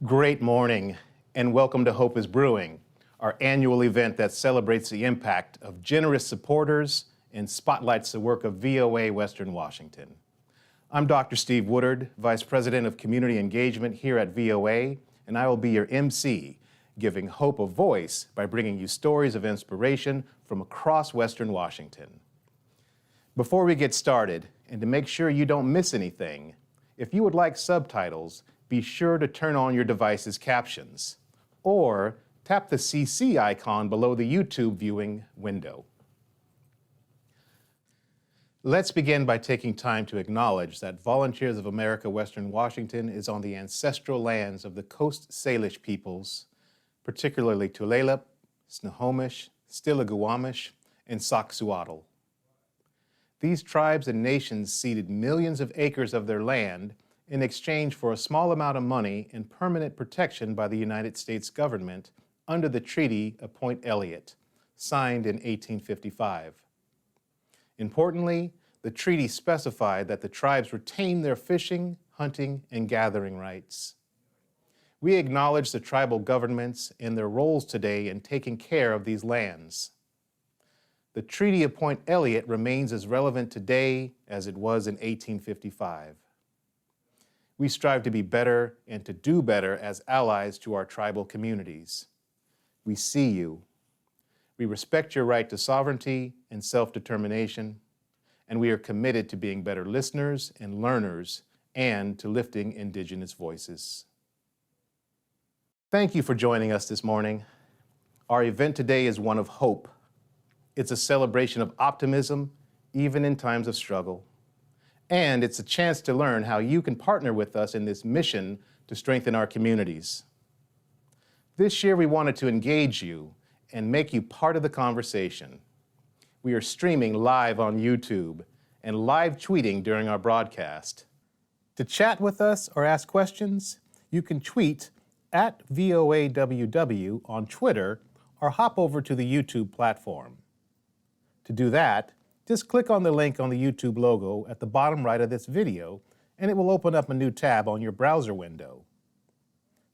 Great morning, and welcome to Hope is Brewing, our annual event that celebrates the impact of generous supporters and spotlights the work of VOA Western Washington. I'm Dr. Steve Woodard, Vice President of Community Engagement here at VOA, and I will be your MC, giving hope a voice by bringing you stories of inspiration from across Western Washington. Before we get started, and to make sure you don't miss anything, if you would like subtitles, be sure to turn on your device's captions, or tap the CC icon below the YouTube viewing window. Let's begin by taking time to acknowledge that Volunteers of America Western Washington is on the ancestral lands of the Coast Salish peoples, particularly Tulalip, Snohomish, Stillaguamish, and Saxuatl. These tribes and nations ceded millions of acres of their land in exchange for a small amount of money and permanent protection by the United States government under the Treaty of Point Elliott, signed in 1855. Importantly, the treaty specified that the tribes retain their fishing, hunting, and gathering rights. We acknowledge the tribal governments and their roles today in taking care of these lands. The Treaty of Point Elliott remains as relevant today as it was in 1855. We strive to be better and to do better as allies to our tribal communities. We see you. We respect your right to sovereignty and self-determination, and we are committed to being better listeners and learners and to lifting Indigenous voices. Thank you for joining us this morning. Our event today is one of hope. It's a celebration of optimism, even in times of struggle. And it's a chance to learn how you can partner with us in this mission to strengthen our communities. This year, we wanted to engage you and make you part of the conversation. We are streaming live on YouTube and live tweeting during our broadcast. To chat with us or ask questions, you can tweet at VOAWW on Twitter or hop over to the YouTube platform. To do that, just click on the link on the YouTube logo at the bottom right of this video, and it will open up a new tab on your browser window.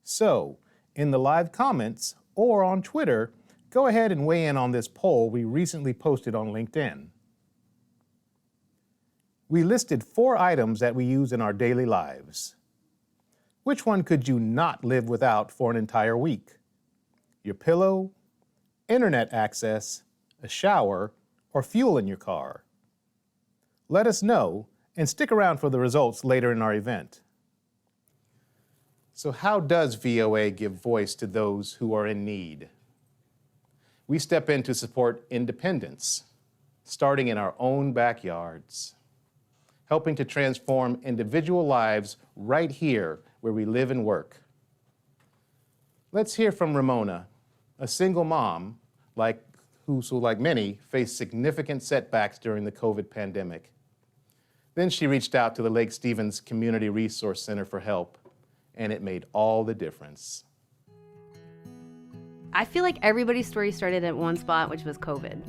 So, in the live comments or on Twitter, go ahead and weigh in on this poll we recently posted on LinkedIn. We listed 4 items that we use in our daily lives. Which one could you not live without for an entire week? Your pillow, internet access, a shower, or fuel in your car? Let us know and stick around for the results later in our event. So how does VOA give voice to those who are in need? We step in to support independence, starting in our own backyards, helping to transform individual lives right here where we live and work. Let's hear from Ramona, a single mom who, like many, faced significant setbacks during the COVID pandemic. Then she reached out to the Lake Stevens Community Resource Center for help, and it made all the difference. I feel like everybody's story started at one spot, which was COVID.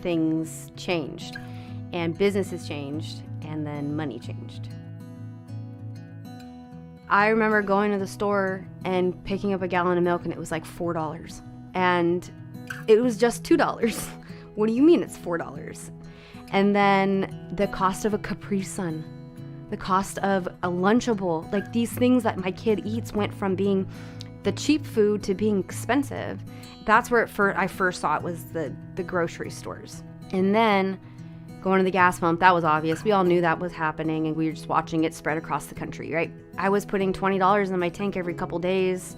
Things changed, and businesses changed, and then money changed. I remember going to the store and picking up a gallon of milk, and it was like $4. And it was just $2. What do you mean it's $4? And then the cost of a Capri Sun, the cost of a Lunchable, like these things that my kid eats went from being the cheap food to being expensive. That's where I first saw it was the grocery stores. And then going to the gas pump, that was obvious. We all knew that was happening, and we were just watching it spread across the country, right? I was putting $20 in my tank every couple days,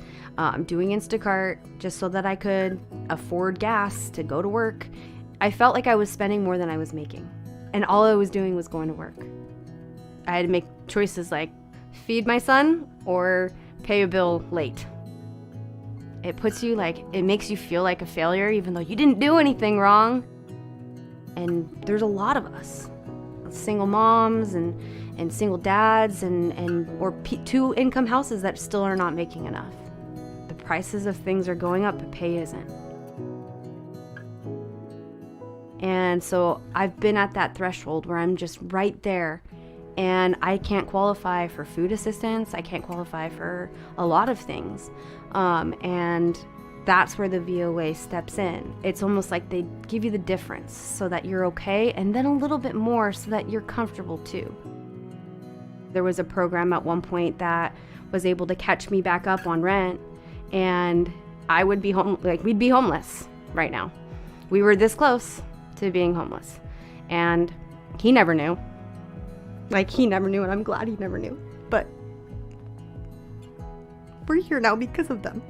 doing Instacart just so that I could afford gas to go to work. I felt like I was spending more than I was making, and all I was doing was going to work. I had to make choices like feed my son or pay a bill late. It makes you feel like a failure even though you didn't do anything wrong. And there's a lot of us, single moms and single dads or 2-income houses that still are not making enough. The prices of things are going up, but pay isn't. And so I've been at that threshold where I'm just right there and I can't qualify for food assistance. I can't qualify for a lot of things. And that's where the VOA steps in. It's almost like they give you the difference so that you're okay, and then a little bit more so that you're comfortable too. There was a program at one point that was able to catch me back up on rent, and I would be we'd be homeless right now. We were this close to being homeless, and he never knew. He never knew, and I'm glad he never knew. But we're here now because of them.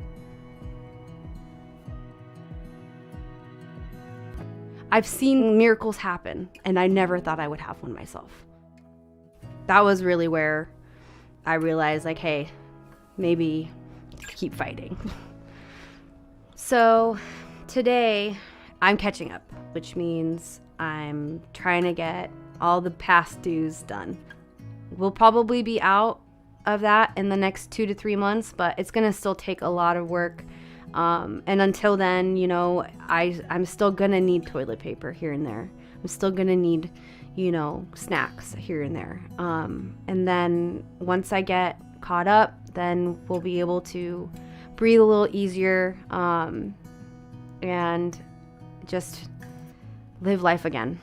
I've seen miracles happen, and I never thought I would have one myself. That was really where I realized, hey, maybe keep fighting. So today, I'm catching up, which means I'm trying to get all the past dues done. We'll probably be out of that in the next 2 to 3 months, but it's gonna still take a lot of work. And until then, I'm still gonna need toilet paper here and there. I'm still gonna need, snacks here and there. And then once I get caught up, then we'll be able to breathe a little easier, and just live life again.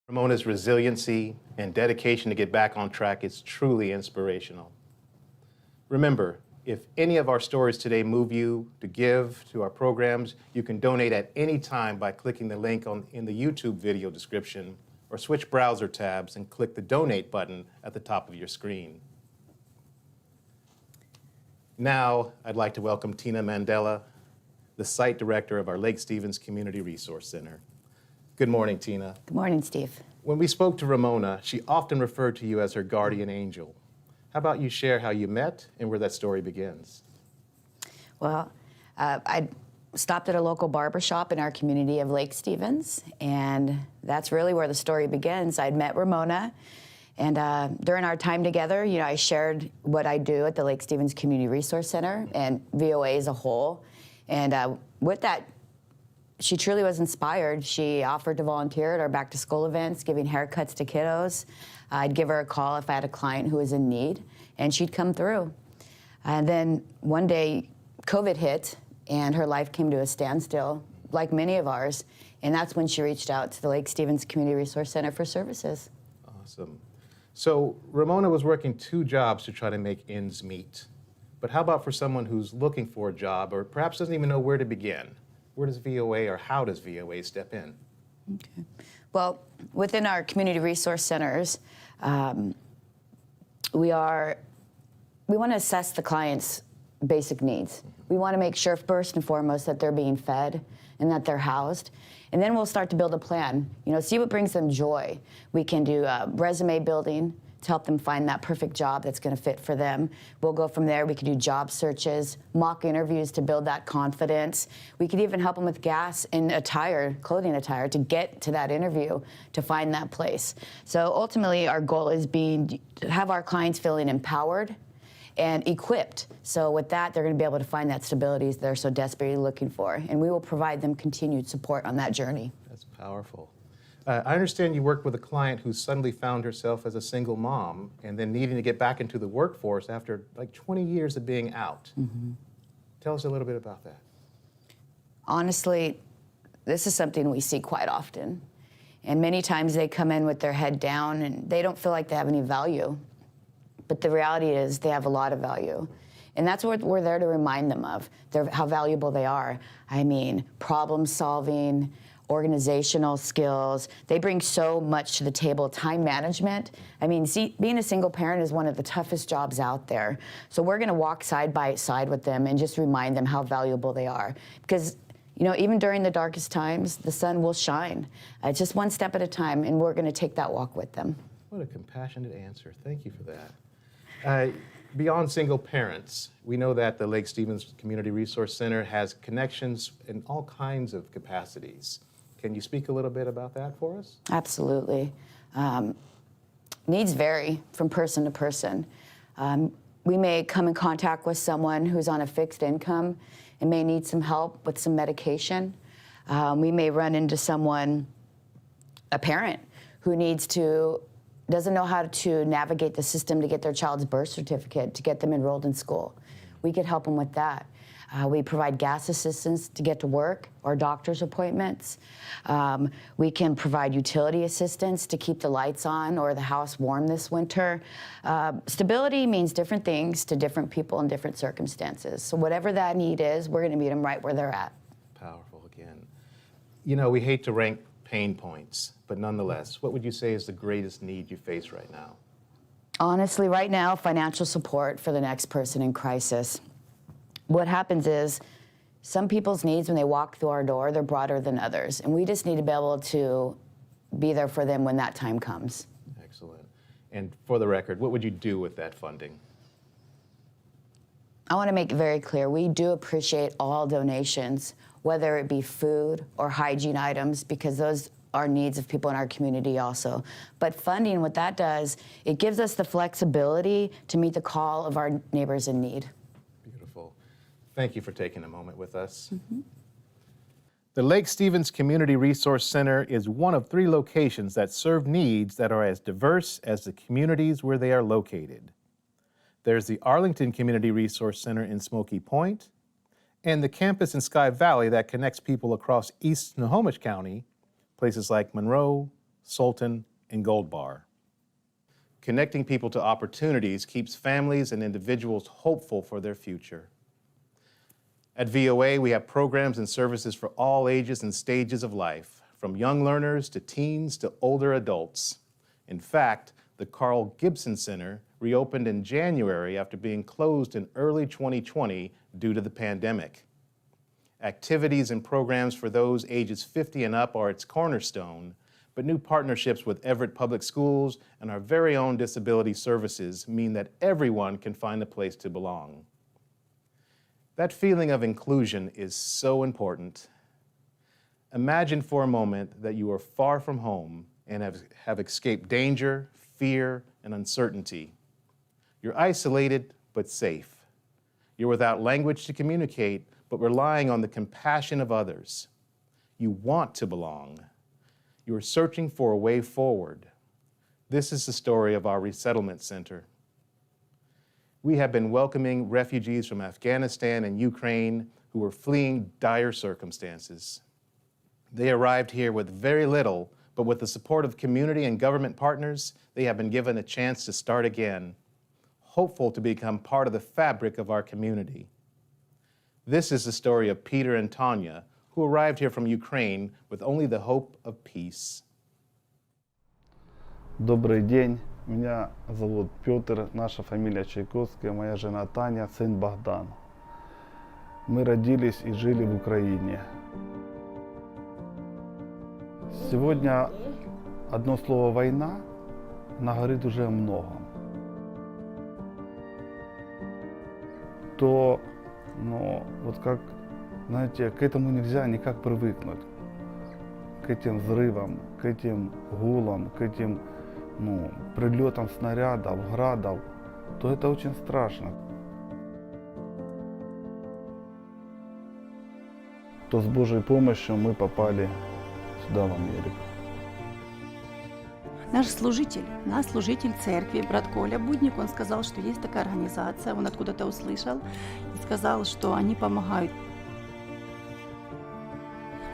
Ramona's resiliency and dedication to get back on track is truly inspirational. Remember, if any of our stories today move you to give to our programs, you can donate at any time by clicking the link in the YouTube video description, or switch browser tabs and click the donate button at the top of your screen. Now, I'd like to welcome Tina Mandela, the site director of our Lake Stevens Community Resource Center. Good morning, Tina. Good morning, Steve. When we spoke to Ramona, she often referred to you as her guardian angel. How about you share how you met and where that story begins? Well, I stopped at a local barbershop in our community of Lake Stevens, and that's really where the story begins. I'd met Ramona, and during our time together, I shared what I do at the Lake Stevens Community Resource Center and VOA as a whole. And with that, she truly was inspired. She offered to volunteer at our back-to-school events, giving haircuts to kiddos. I'd give her a call if I had a client who was in need, and she'd come through. And then one day, COVID hit, and her life came to a standstill, like many of ours, and that's when she reached out to the Lake Stevens Community Resource Center for services. Awesome. So Ramona was working 2 jobs to try to make ends meet. But how about for someone who's looking for a job or perhaps doesn't even know where to begin? Where does VOA or how does VOA step in? Okay. Well, within our community resource centers, we want to assess the client's basic needs. We want to make sure first and foremost that they're being fed and that they're housed. And then we'll start to build a plan, see what brings them joy. We can do resume building to help them find that perfect job that's going to fit for them. We'll go from there. We can do job searches, mock interviews to build that confidence. We could even help them with gas and clothing attire to get to that interview, to find that place. So ultimately, our goal is to have our clients feeling empowered and equipped. So with that, they're going to be able to find that stability they're so desperately looking for. And we will provide them continued support on that journey. That's powerful. I understand you worked with a client who suddenly found herself as a single mom and then needing to get back into the workforce after 20 years of being out. Mm-hmm. Tell us a little bit about that. Honestly, this is something we see quite often. And many times they come in with their head down and they don't feel like they have any value. But the reality is they have a lot of value. And that's what we're there to remind them of, how valuable they are. I mean, problem solving, organizational skills. They bring so much to the table. Time management. I mean, being a single parent is one of the toughest jobs out there. So we're going to walk side by side with them and just remind them how valuable they are. Because, even during the darkest times, the sun will shine. Just one step at a time, and we're going to take that walk with them. What a compassionate answer. Thank you for that. Beyond single parents, we know that the Lake Stevens Community Resource Center has connections in all kinds of capacities. Can you speak a little bit about that for us? Absolutely. Needs vary from person to person. We may come in contact with someone who's on a fixed income and may need some help with some medication. We may run into someone, a parent, who doesn't know how to navigate the system to get their child's birth certificate, to get them enrolled in school. We could help them with that. We provide gas assistance to get to work or doctor's appointments. We can provide utility assistance to keep the lights on or the house warm this winter. Stability means different things to different people in different circumstances. So whatever that need is, we're going to meet them right where they're at. Powerful again. You know, we hate to rank pain points, but nonetheless, what would you say is the greatest need you face right now? Honestly, right now, financial support for the next person in crisis. What happens is some people's needs when they walk through our door, they're broader than others. And we just need to be able to be there for them when that time comes. Excellent. And for the record, what would you do with that funding? I want to make it very clear, we do appreciate all donations, whether it be food or hygiene items, because those are needs of people in our community also. But funding, what that does, it gives us the flexibility to meet the call of our neighbors in need. Beautiful. Thank you for taking a moment with us. The Lake Stevens Community Resource Center is one of 3 locations that serve needs that are as diverse as the communities where they are located. There's the Arlington Community Resource Center in Smoky Point, and the campus in Sky Valley that connects people across East Snohomish County, places like Monroe, Sultan, and Gold Bar. Connecting people to opportunities keeps families and individuals hopeful for their future. At VOA, we have programs and services for all ages and stages of life, from young learners to teens to older adults. In fact, the Carl Gibson Center reopened in January after being closed in early 2020 due to the pandemic. Activities and programs for those ages 50 and up are its cornerstone, but new partnerships with Everett Public Schools and our very own disability services mean that everyone can find a place to belong. That feeling of inclusion is so important. Imagine for a moment that you are far from home and have escaped danger, fear, and uncertainty. You're isolated but safe. You're without language to communicate, but relying on the compassion of others. You want to belong. You are searching for a way forward. This is the story of our resettlement center. We have been welcoming refugees from Afghanistan and Ukraine who were fleeing dire circumstances. They arrived here with very little, but with the support of community and government partners, they have been given a chance to start again, hopeful to become part of the fabric of our community. This is the story of Peter and Tanya, who arrived here from Ukraine with only the hope of peace. Добрый день, меня зовут Петр, наша фамилия Чайковская, моя жена Таня, сын Богдан. Мы родились и жили в Украине. Сегодня одно слово «война» говорит уже о многом. То, вот как, знаете, к этому нельзя никак привыкнуть. К этим взрывам, к этим гулам, к этим прилетам снарядов, градов, то это очень страшно. То с Божьей помощью мы попали сюда, в Америку. Наш служитель церкви, брат Коля Будник, он сказал, что есть такая организация, он откуда-то услышал и сказал, что они помогают.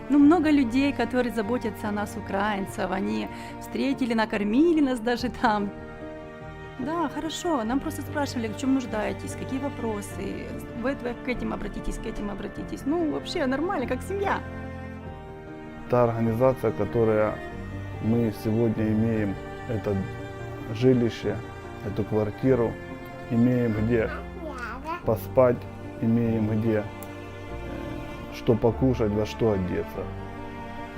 Много людей, которые заботятся о нас, украинцев, они встретили, накормили нас даже там. Да, хорошо, нам просто спрашивали, в чем нуждаетесь, какие вопросы, вы к этим обратитесь, вообще нормально, как семья. Та организация, которая мы сегодня имеем, это жилище, эту квартиру, имеем где поспать, имеем где что покушать, во что одеться.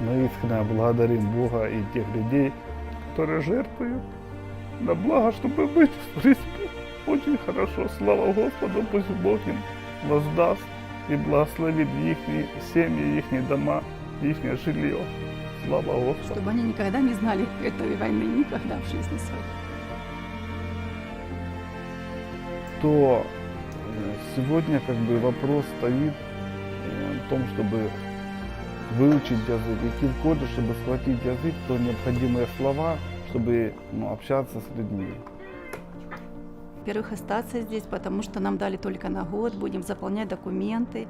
Мы искренне благодарим Бога и тех людей, которые жертвуют на благо, чтобы быть в Христе. Очень хорошо. Слава Господу, пусть Бог им воздаст и благословит их семьи, их дома, их жилье. Слава Господу. Чтобы они никогда не знали этой войны, никогда в жизни своей. то сегодня как бы вопрос стоит в том, чтобы выучить язык, идти в колледж, чтобы схватить язык, то необходимые слова, чтобы общаться с людьми. Во-первых, остаться здесь, потому что нам дали только на год, будем заполнять документы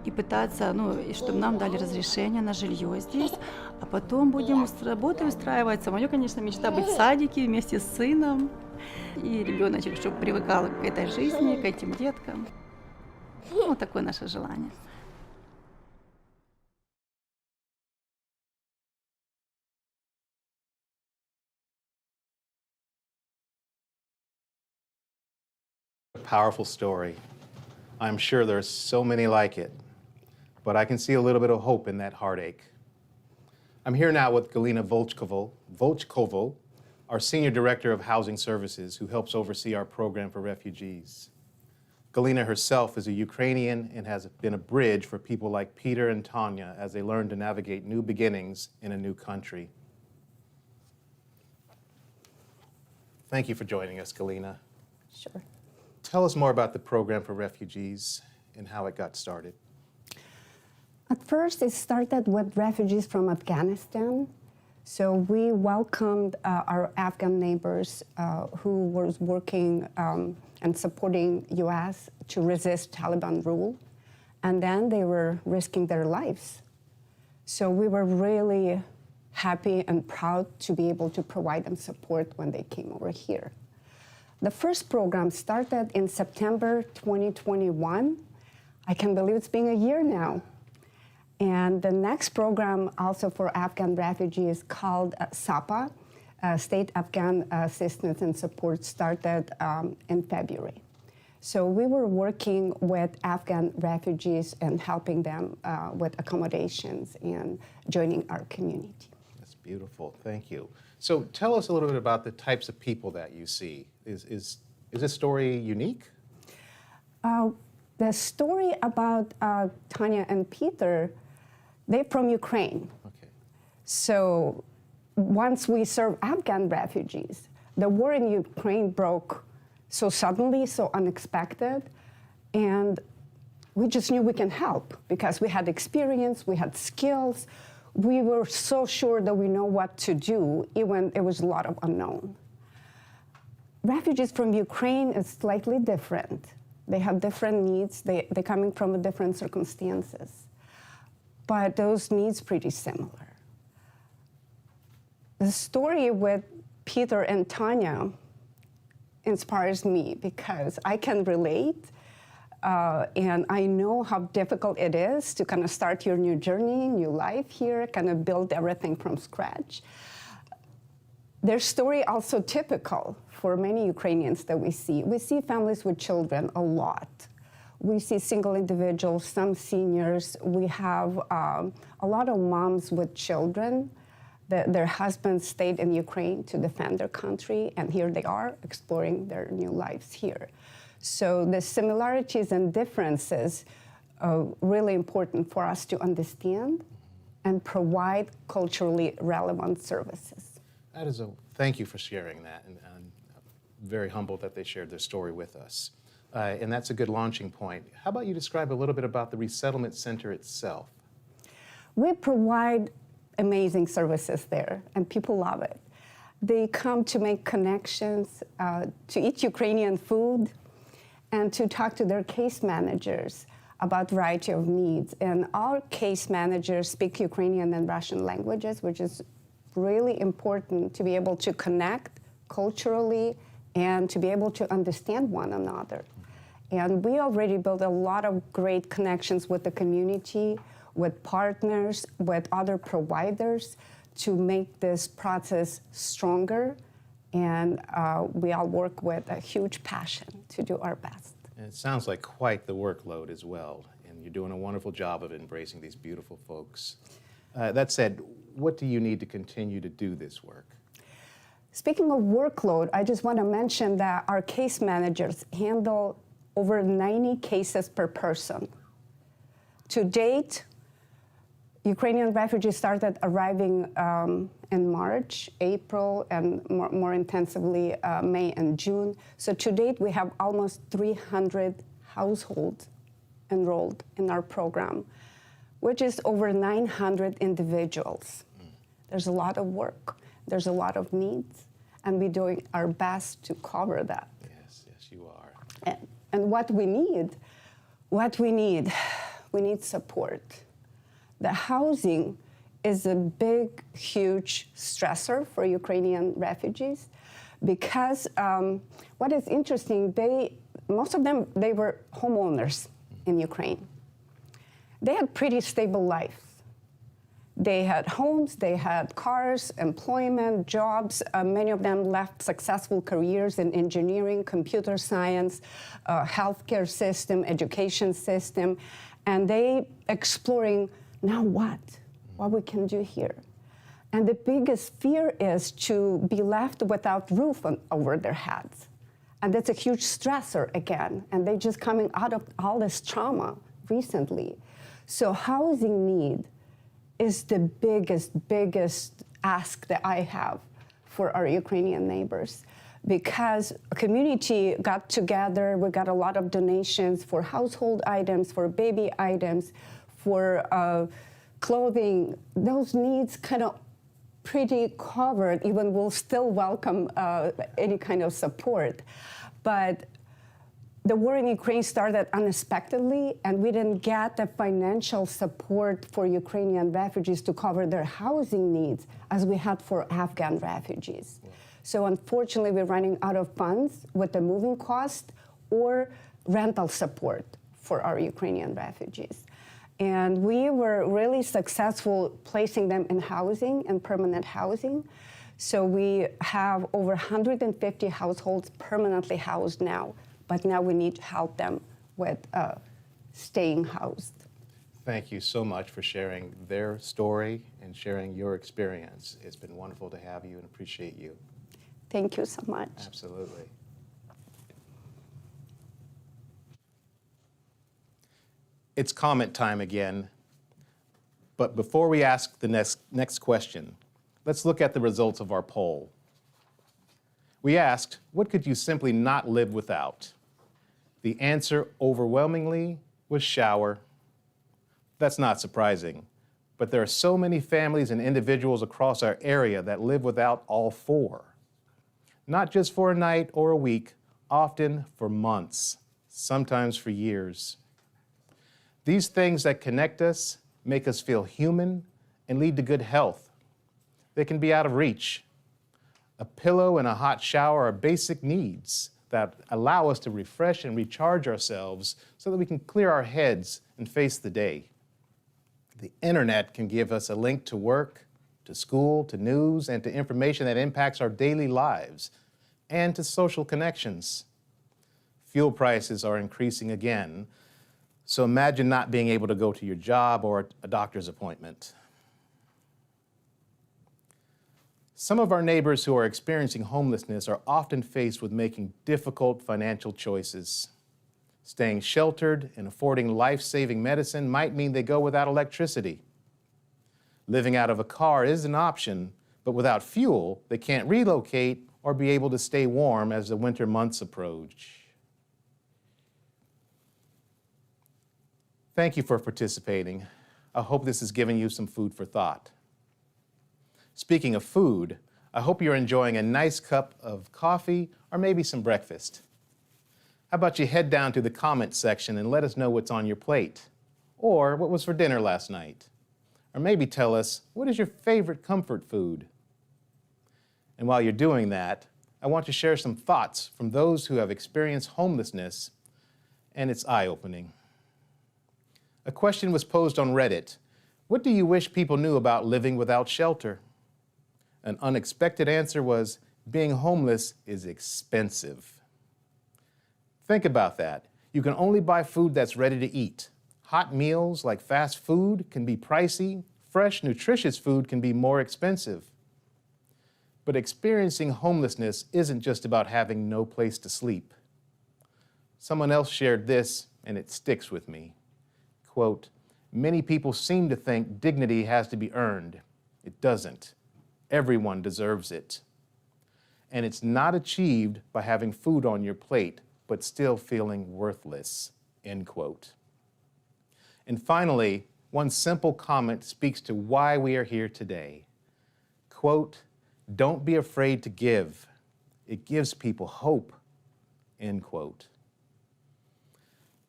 и пытаться, и чтобы нам дали разрешение на жилье здесь, а потом будем с работой устраиваться. Моя, конечно, мечта быть в садике вместе с сыном, и ребеночек, чтобы привыкал к этой жизни, к этим деткам. Вот такое наше желание. A powerful story. I'm sure there's so many like it, but I can see a little bit of hope in that heartache. I'm here now with Galina Volchkovo, our Senior Director of Housing Services, who helps oversee our program for refugees. Galina herself is a Ukrainian and has been a bridge for people like Peter and Tanya as they learn to navigate new beginnings in a new country. Thank you for joining us, Galina. Sure. Tell us more about the program for refugees and how it got started. At first, it started with refugees from Afghanistan. So we welcomed our Afghan neighbors who were working and supporting U.S. to resist Taliban rule. And then they were risking their lives. So we were really happy and proud to be able to provide them support when they came over here. The first program started in September 2021. I can believe it's been a year now. And the next program, also for Afghan refugees, called SAPA, State Afghan Assistance and Support, started in February. So we were working with Afghan refugees and helping them with accommodations and joining our community. That's beautiful. Thank you. So tell us a little bit about the types of people that you see. Is this story unique? The story about Tanya and Peter, they're from Ukraine. Okay. So once we serve Afghan refugees, the war in Ukraine broke so suddenly, so unexpected, and we just knew we can help because we had experience, we had skills. We were so sure that we know what to do, even there was a lot of unknown. Refugees from Ukraine is slightly different. They have different needs. They're coming from different circumstances. But those needs pretty similar. The story with Peter and Tanya inspires me because I can relate and I know how difficult it is to kind of start your new journey, new life here, kind of build everything from scratch. Their story also typical for many Ukrainians that we see. We see families with children a lot. We see single individuals, some seniors. We have a lot of moms with children. Their husbands stayed in Ukraine to defend their country, and here they are exploring their new lives here. So the similarities and differences are really important for us to understand and provide culturally relevant services. Thank you for sharing that, and I'm very humbled that they shared their story with us. And that's a good launching point. How about you describe a little bit about the resettlement center itself? We provide amazing services there, and people love it. They come to make connections, to eat Ukrainian food, and to talk to their case managers about a variety of needs. And our case managers speak Ukrainian and Russian languages, which is really important to be able to connect culturally and to be able to understand one another. And we already built a lot of great connections with the community, with partners, with other providers to make this process stronger. And we all work with a huge passion to do our best. And it sounds like quite the workload as well, and you're doing a wonderful job of embracing these beautiful folks. That said, what do you need to continue to do this work? Speaking of workload, I just want to mention that our case managers handle over 90 cases per person. To date, Ukrainian refugees started arriving in March, April, and more intensively May and June. So to date, we have almost 300 households enrolled in our program, which is over 900 individuals. There's a lot of work. There's a lot of needs, and we're doing our best to cover that. Yes, you are. And what we need support. The housing is a big, huge stressor for Ukrainian refugees because what is interesting, most of them, they were homeowners in Ukraine. They had pretty stable lives. They had homes, they had cars, employment, jobs. Many of them left successful careers in engineering, computer science, healthcare system, education system, and they exploring, now what we can do here. And the biggest fear is to be left without roof over their heads. And that's a huge stressor again, and they just coming out of all this trauma recently. So housing need is the biggest ask that I have for our Ukrainian neighbors, because a community got together, we got a lot of donations for household items, for baby items, for clothing. Those needs kind of pretty covered, even we'll still welcome any kind of support. But the war in Ukraine started unexpectedly, and we didn't get the financial support for Ukrainian refugees to cover their housing needs as we had for Afghan refugees. Yeah. So unfortunately, we're running out of funds with the moving cost or rental support for our Ukrainian refugees. And we were really successful placing them in housing and permanent housing. So we have over 150 households permanently housed now. But now we need to help them with staying housed. Thank you so much for sharing their story and sharing your experience. It's been wonderful to have you and appreciate you. Thank you so much. Absolutely. It's comment time again. But before we ask the next question, let's look at the results of our poll. We asked, what could you simply not live without? The answer overwhelmingly was shower. That's not surprising, but there are so many families and individuals across our area that live without all four. Not just for a night or a week, often for months, sometimes for years. These things that connect us, make us feel human, and lead to good health. They can be out of reach. A pillow and a hot shower are basic needs that allow us to refresh and recharge ourselves so that we can clear our heads and face the day. The internet can give us a link to work, to school, to news, and to information that impacts our daily lives, and to social connections. Fuel prices are increasing again, so imagine not being able to go to your job or a doctor's appointment. Some of our neighbors who are experiencing homelessness are often faced with making difficult financial choices. Staying sheltered and affording life-saving medicine might mean they go without electricity. Living out of a car is an option, but without fuel, they can't relocate or be able to stay warm as the winter months approach. Thank you for participating. I hope this has given you some food for thought. Speaking of food, I hope you're enjoying a nice cup of coffee or maybe some breakfast. How about you head down to the comments section and let us know what's on your plate, or what was for dinner last night, or maybe tell us what is your favorite comfort food. And while you're doing that, I want to share some thoughts from those who have experienced homelessness, and it's eye-opening. A question was posed on Reddit. What do you wish people knew about living without shelter? An unexpected answer was, being homeless is expensive. Think about that. You can only buy food that's ready to eat. Hot meals like fast food can be pricey. Fresh, nutritious food can be more expensive. But experiencing homelessness isn't just about having no place to sleep. Someone else shared this, and it sticks with me. Quote, Many people seem to think dignity has to be earned. It doesn't. Everyone deserves it. And it's not achieved by having food on your plate, but still feeling worthless, end quote. And finally, one simple comment speaks to why we are here today. Quote, "Don't be afraid to give. It gives people hope," end quote.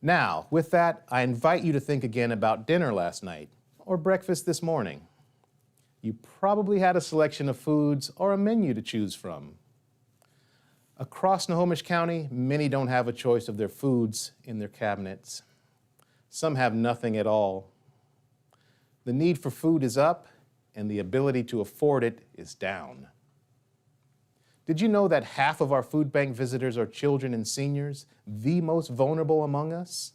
Now, with that, I invite you to think again about dinner last night or breakfast this morning. You probably had a selection of foods or a menu to choose from. Across Snohomish County, many don't have a choice of their foods in their cabinets. Some have nothing at all. The need for food is up, and the ability to afford it is down. Did you know that half of our food bank visitors are children and seniors, the most vulnerable among us?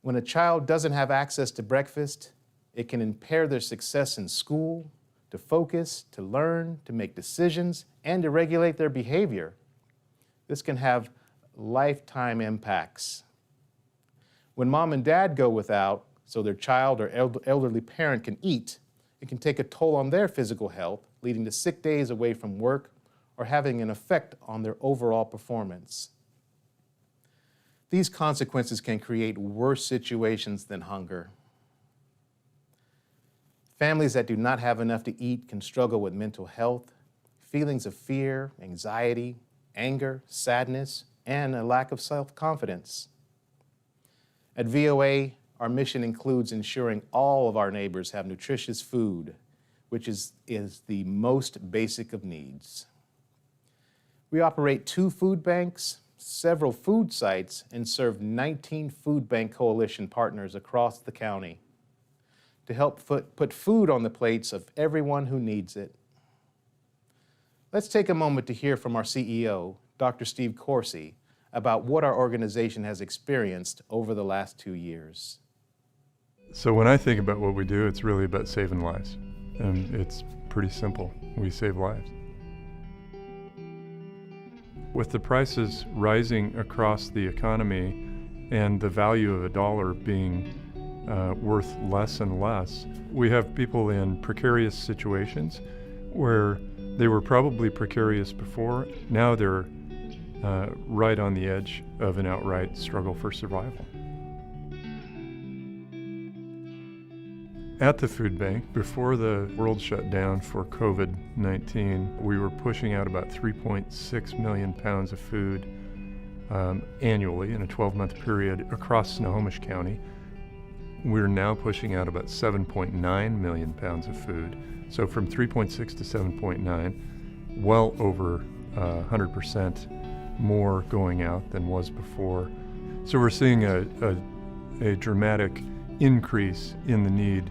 When a child doesn't have access to breakfast, it can impair their success in school, to focus, to learn, to make decisions, and to regulate their behavior. This can have lifetime impacts. When mom and dad go without, so their child or elderly parent can eat, it can take a toll on their physical health, leading to sick days away from work or having an effect on their overall performance. These consequences can create worse situations than hunger. Families that do not have enough to eat can struggle with mental health, feelings of fear, anxiety, anger, sadness, and a lack of self-confidence. At VOA, our mission includes ensuring all of our neighbors have nutritious food, which is the most basic of needs. We operate 2 food banks, several food sites, and serve 19 food bank coalition partners across the county to help put food on the plates of everyone who needs it. Let's take a moment to hear from our CEO, Dr. Steve Corsi, about what our organization has experienced over the last 2 years. So when I think about what we do, it's really about saving lives. And it's pretty simple. We save lives. With the prices rising across the economy and the value of a dollar being worth less and less, we have people in precarious situations where they were probably precarious before. Now they're right on the edge of an outright struggle for survival. At the food bank, before the world shut down for COVID-19, we were pushing out about 3.6 million pounds of food annually in a 12-month period across Snohomish County. We're now pushing out about 7.9 million pounds of food. So from 3.6 to 7.9, well over 100% more going out than was before. So we're seeing a dramatic increase in the need.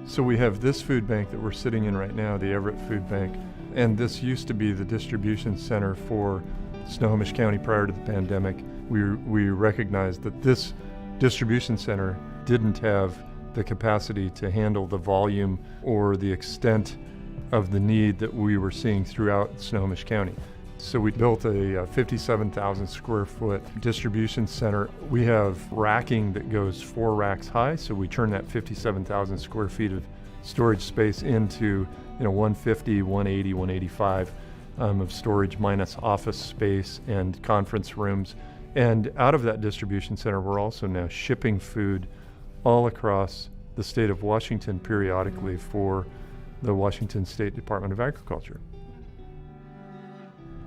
So we have this food bank that we're sitting in right now, the Everett Food Bank, and this used to be the distribution center for Snohomish County prior to the pandemic. We recognized that this distribution center didn't have the capacity to handle the volume or the extent of the need that we were seeing throughout Snohomish County. So we built a 57,000 square foot distribution center. We have racking that goes 4 racks high, so we turn that 57,000 square feet of storage space into 150, 180, 185 of storage minus office space and conference rooms. And out of that distribution center, we're also now shipping food all across the state of Washington periodically for the Washington State Department of Agriculture.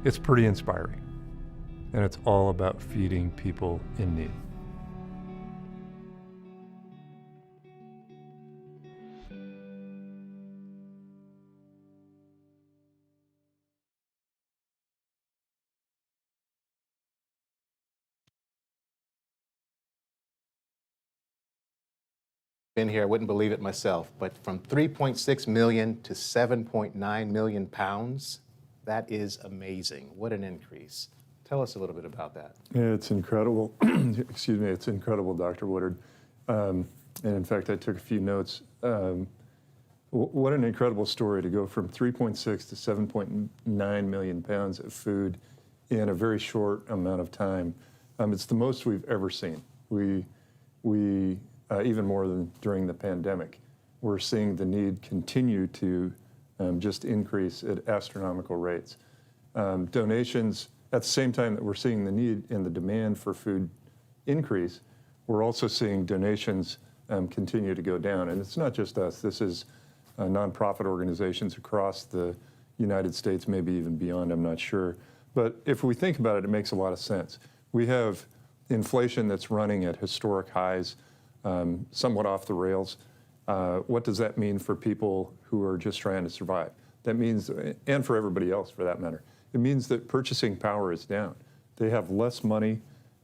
It's pretty inspiring, and it's all about feeding people in need. Been here, I wouldn't believe it myself, but from 3.6 million to 7.9 million pounds, that is amazing. What an increase. Tell us a little bit about that. Yeah, it's incredible. Excuse me, it's incredible, Dr. Woodard. And in fact, I took a few notes. What an incredible story to go from 3.6 to 7.9 million pounds of food in a very short amount of time. It's the most we've ever seen. We even more than during the pandemic, we're seeing the need continue to just increase at astronomical rates. Donations, at the same time that we're seeing the need and the demand for food increase, we're also seeing donations continue to go down. And it's not just us. This is nonprofit organizations across the United States, maybe even beyond, I'm not sure. But if we think about it, it makes a lot of sense. We have inflation that's running at historic highs, somewhat off the rails. What does that mean for people who are just trying to survive? That means, and for everybody else for that matter, it means that purchasing power is down. They have less money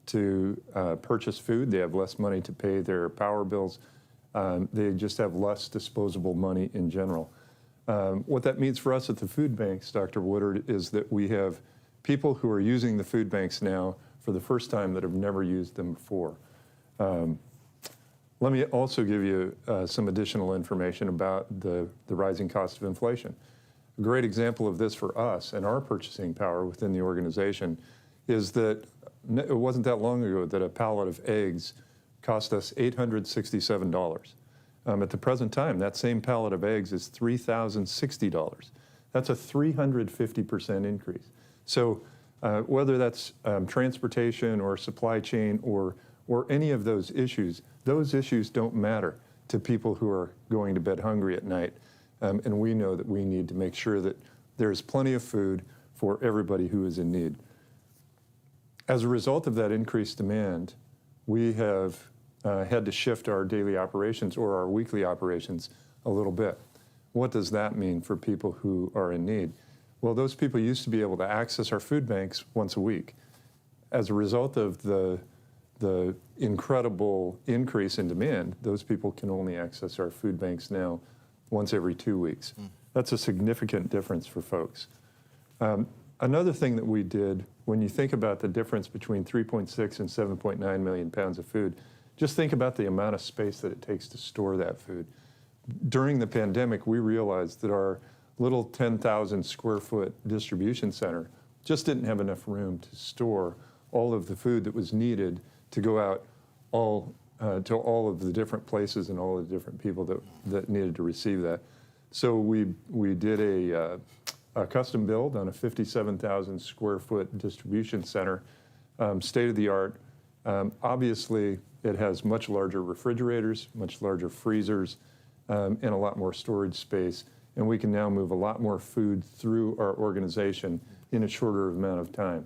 to purchase food. They have less money to pay their power bills. They just have less disposable money in general. What that means for us at the food banks, Dr. Woodard, is that we have people who are using the food banks now for the first time that have never used them before. Let me also give you some additional information about the rising cost of inflation. A great example of this for us and our purchasing power within the organization is that it wasn't that long ago that a pallet of eggs cost us $867. At the present time, that same pallet of eggs is $3,060. That's a 350% increase. So whether that's transportation or supply chain or any of those issues don't matter to people who are going to bed hungry at night. And we know that we need to make sure that there's plenty of food for everybody who is in need. As a result of that increased demand, we have had to shift our daily operations or our weekly operations a little bit. What does that mean for people who are in need? Well, those people used to be able to access our food banks once a week. As a result of the incredible increase in demand, those people can only access our food banks now once every 2 weeks. That's a significant difference for folks. Another thing that we did, when you think about the difference between 3.6 and 7.9 million pounds of food, just think about the amount of space that it takes to store that food. During the pandemic, we realized that our little 10,000 square foot distribution center just didn't have enough room to store all of the food that was needed to go out to all of the different places and all of the different people that needed to receive that. So we did a custom build on a 57,000 square foot distribution center, state of the art. Obviously, it has much larger refrigerators, much larger freezers, and a lot more storage space. And we can now move a lot more food through our organization in a shorter amount of time.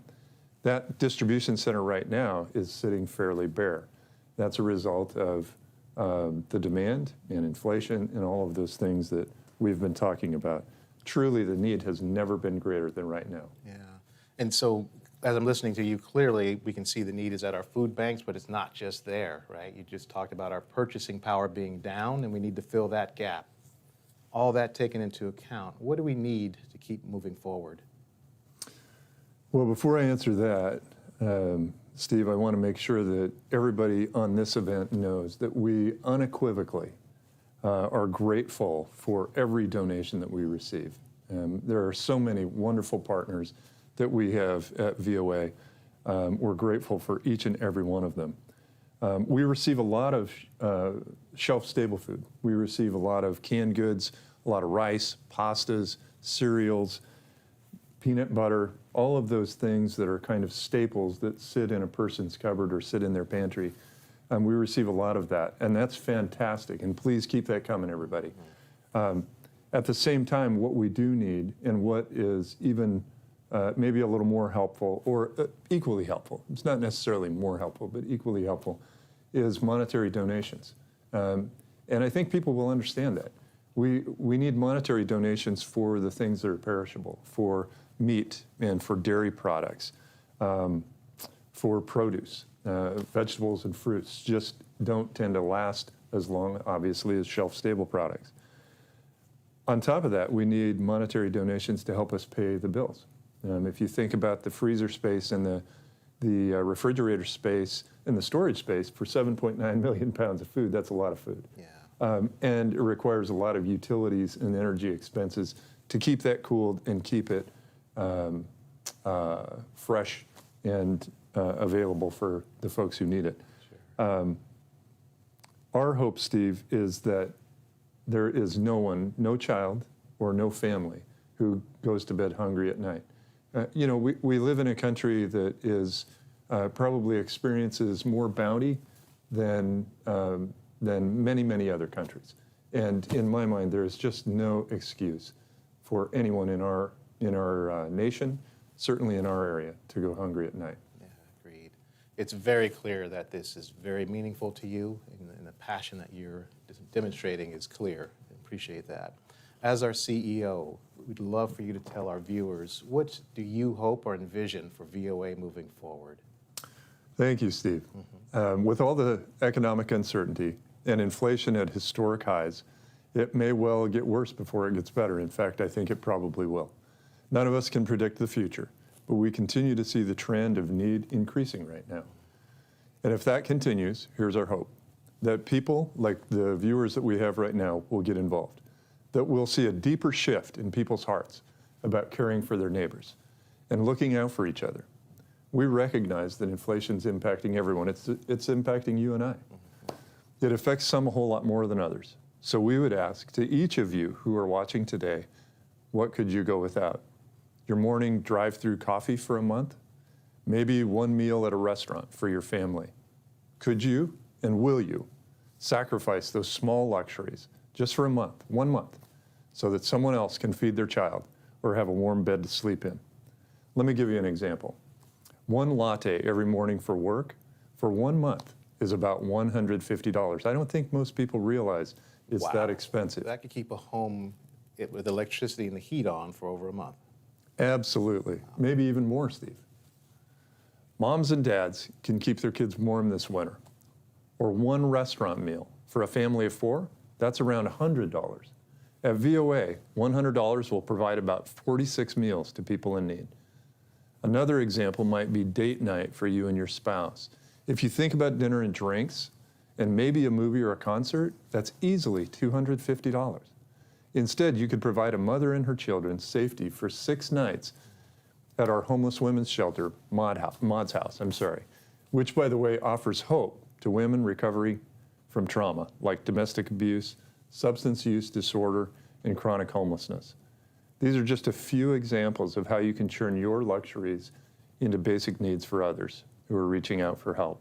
That distribution center right now is sitting fairly bare. That's a result of the demand and inflation and all of those things that we've been talking about. Truly, the need has never been greater than right now. Yeah. And so, as I'm listening to you, clearly we can see the need is at our food banks, but it's not just there, right? You just talked about our purchasing power being down, and we need to fill that gap. All that taken into account, what do we need to keep moving forward? Well, before I answer that, Steve, I want to make sure that everybody on this event knows that we unequivocally are grateful for every donation that we receive. There are so many wonderful partners that we have at VOA. We're grateful for each and every one of them. We receive a lot of shelf-stable food. We receive a lot of canned goods, a lot of rice, pastas, cereals, peanut butter, all of those things that are kind of staples that sit in a person's cupboard or sit in their pantry. We receive a lot of that, and that's fantastic, and please keep that coming, everybody. At the same time, what we do need, and what is even maybe a little more helpful, or equally helpful, it's not necessarily more helpful, but equally helpful, is monetary donations. And I think people will understand that. We need monetary donations for the things that are perishable, for meat and for dairy products, for produce. Vegetables and fruits just don't tend to last as long, obviously, as shelf-stable products. On top of that, we need monetary donations to help us pay the bills. If you think about the freezer space and the refrigerator space and the storage space for 7.9 million pounds of food, that's a lot of food. Yeah. And it requires a lot of utilities and energy expenses to keep that cooled and keep it fresh and available for the folks who need it. Our hope, Steve, is that there is no one, no child or no family who goes to bed hungry at night. You know, we live in a country that is probably experiences more bounty than many, many other countries. And in my mind, there is just no excuse for anyone in our nation, certainly in our area, to go hungry at night. Yeah, agreed. It's very clear that this is very meaningful to you, and the passion that you're demonstrating is clear. I appreciate that. As our CEO, we'd love for you to tell our viewers, what do you hope or envision for VOA moving forward? Thank you, Steve. With all the economic uncertainty and inflation at historic highs, it may well get worse before it gets better. In fact, I think it probably will. None of us can predict the future, but we continue to see the trend of need increasing right now. And if that continues, here's our hope, that people like the viewers that we have right now will get involved, that we'll see a deeper shift in people's hearts about caring for their neighbors and looking out for each other. We recognize that inflation's impacting everyone. It's impacting you and I. It affects some a whole lot more than others. So we would ask to each of you who are watching today, what could you go without? Your morning drive-through coffee for a month? Maybe one meal at a restaurant for your family. Could you and will you sacrifice those small luxuries just for a month, 1 month, so that someone else can feed their child or have a warm bed to sleep in? Let me give you an example. One latte every morning for work for 1 month is about $150. I don't think most people realize it's that expensive. That could keep a home with electricity and the heat on for over a month. Absolutely. Maybe even more, Steve. Moms and dads can keep their kids warm this winter. Or one restaurant meal for a family of 4, that's around $100. At VOA, $100 will provide about 46 meals to people in need. Another example might be date night for you and your spouse. If you think about dinner and drinks, and maybe a movie or a concert, that's easily $250. Instead, you could provide a mother and her children safety for 6 nights at our homeless women's shelter, Maud's house, which, by the way, offers hope to women recovering from trauma, like domestic abuse, substance use disorder, and chronic homelessness. These are just a few examples of how you can turn your luxuries into basic needs for others who are reaching out for help.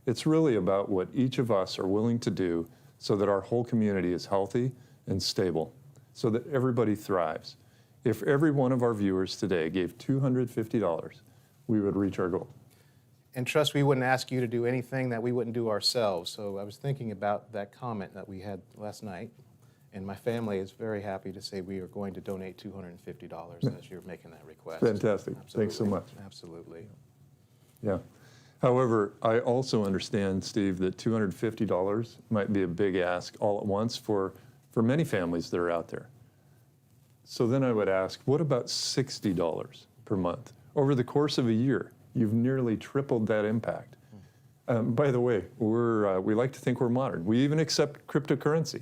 It's really about what each of us are willing to do so that our whole community is healthy and stable, so that everybody thrives. If every one of our viewers today gave $250, we would reach our goal. And trust we wouldn't ask you to do anything that we wouldn't do ourselves. So I was thinking about that comment that we had last night, and my family is very happy to say we are going to donate $250 as you're making that request. Fantastic. Thanks so much. Absolutely. Yeah. However, I also understand, Steve, that $250 might be a big ask all at once for many families that are out there. So then I would ask, what about $60 per month? Over the course of a year, you've nearly tripled that impact. By the way, we like to think we're modern. We even accept cryptocurrency.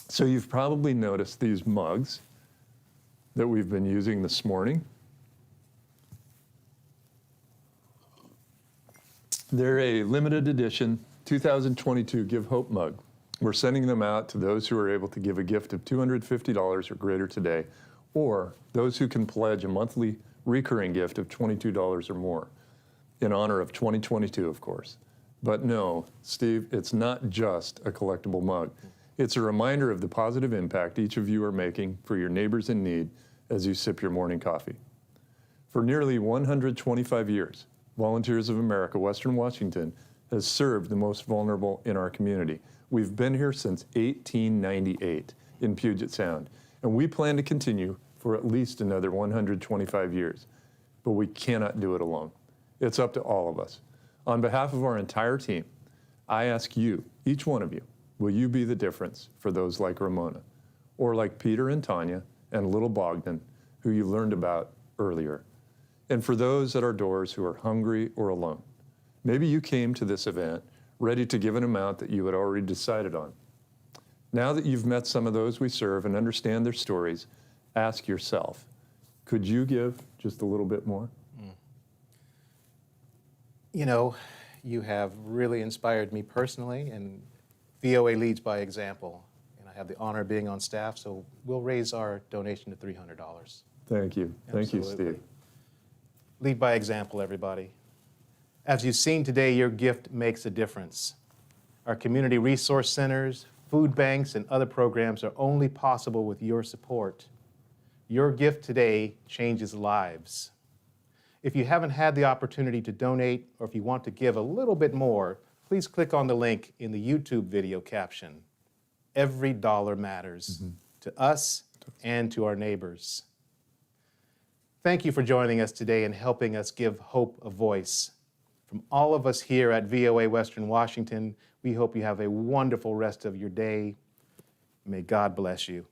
So you've probably noticed these mugs that we've been using this morning. They're a limited edition 2022 Give Hope mug. We're sending them out to those who are able to give a gift of $250 or greater today, or those who can pledge a monthly recurring gift of $22 or more, in honor of 2022, of course. But no, Steve, it's not just a collectible mug. It's a reminder of the positive impact each of you are making for your neighbors in need as you sip your morning coffee. For nearly 125 years, Volunteers of America, Western Washington, has served the most vulnerable in our community. We've been here since 1898 in Puget Sound, and we plan to continue for at least another 125 years. But we cannot do it alone. It's up to all of us. On behalf of our entire team, I ask you, each one of you, will you be the difference for those like Ramona, or like Peter and Tanya and little Bogdan, who you learned about earlier? And for those at our doors who are hungry or alone, maybe you came to this event ready to give an amount that you had already decided on. Now that you've met some of those we serve and understand their stories, ask yourself, could you give just a little bit more? You know, you have really inspired me personally, and VOA leads by example. And I have the honor of being on staff, so we'll raise our donation to $300. Thank you. Thank you, Absolutely. Steve. Lead by example, everybody. As you've seen today, your gift makes a difference. Our community resource centers, food banks, and other programs are only possible with your support. Your gift today changes lives. If you haven't had the opportunity to donate, or if you want to give a little bit more, please click on the link in the YouTube video caption. Every dollar matters to us and to our neighbors. Thank you for joining us today and helping us give hope a voice. From all of us here at VOA Western Washington, we hope you have a wonderful rest of your day. May God bless you.